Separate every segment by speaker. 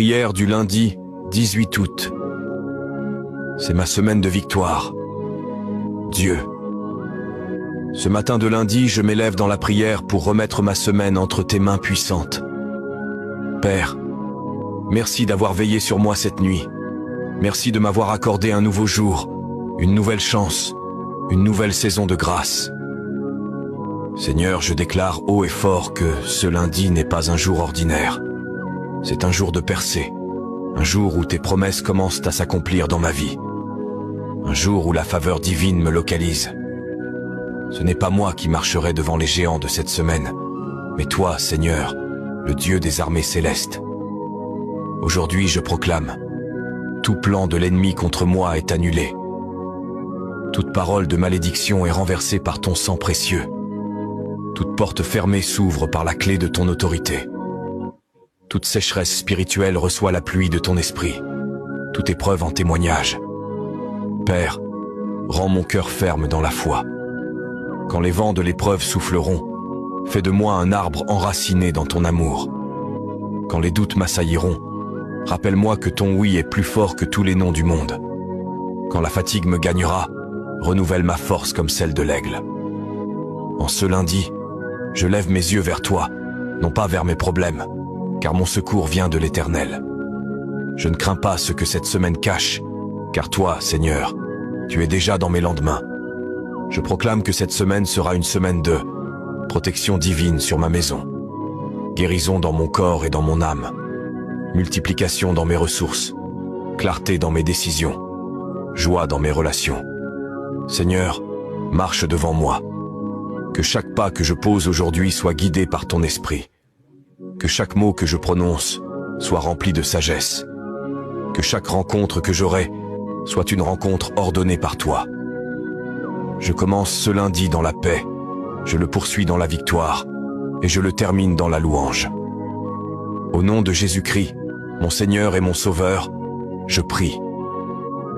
Speaker 1: Prière du lundi 18 août. C'est ma semaine de victoire. Dieu. Ce matin de lundi, je m'élève dans la prière pour remettre ma semaine entre tes mains puissantes. Père, merci d'avoir veillé sur moi cette nuit. Merci de m'avoir accordé un nouveau jour, une nouvelle chance, une nouvelle saison de grâce. Seigneur, je déclare haut et fort que ce lundi n'est pas un jour ordinaire. C'est un jour de percée, un jour où tes promesses commencent à s'accomplir dans ma vie. Un jour où la faveur divine me localise. Ce n'est pas moi qui marcherai devant les géants de cette semaine, mais toi, Seigneur, le Dieu des armées célestes. Aujourd'hui, je proclame, tout plan de l'ennemi contre moi est annulé. Toute parole de malédiction est renversée par ton sang précieux. Toute porte fermée s'ouvre par la clé de ton autorité. Toute sécheresse spirituelle reçoit la pluie de ton esprit. Toute épreuve en témoignage. Père, rends mon cœur ferme dans la foi. Quand les vents de l'épreuve souffleront, fais de moi un arbre enraciné dans ton amour. Quand les doutes m'assailliront, rappelle-moi que ton oui est plus fort que tous les noms du monde. Quand la fatigue me gagnera, renouvelle ma force comme celle de l'aigle. En ce lundi, je lève mes yeux vers toi, non pas vers mes problèmes, car mon secours vient de l'Éternel. Je ne crains pas ce que cette semaine cache, car toi, Seigneur, tu es déjà dans mes lendemains. Je proclame que cette semaine sera une semaine de protection divine sur ma maison, guérison dans mon corps et dans mon âme, multiplication dans mes ressources, clarté dans mes décisions, joie dans mes relations. Seigneur, marche devant moi. Que chaque pas que je pose aujourd'hui soit guidé par ton esprit. Que chaque mot que je prononce soit rempli de sagesse. Que chaque rencontre que j'aurai soit une rencontre ordonnée par toi. Je commence ce lundi dans la paix, je le poursuis dans la victoire, et je le termine dans la louange. Au nom de Jésus-Christ, mon Seigneur et mon Sauveur, je prie.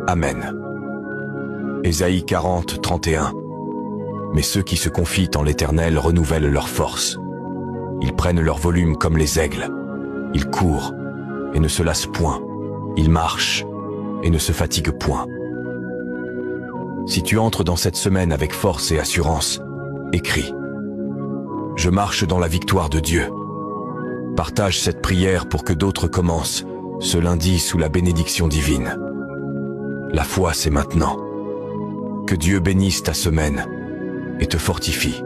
Speaker 1: Amen. Ésaïe 40, 31. Mais ceux qui se confient en l'Éternel renouvellent leur force. Ils prennent leur volume comme les aigles. Ils courent et ne se lassent point. Ils marchent et ne se fatiguent point. Si tu entres dans cette semaine avec force et assurance, écris. Je marche dans la victoire de Dieu. Partage cette prière pour que d'autres commencent ce lundi sous la bénédiction divine. La foi, c'est maintenant. Que Dieu bénisse ta semaine et te fortifie.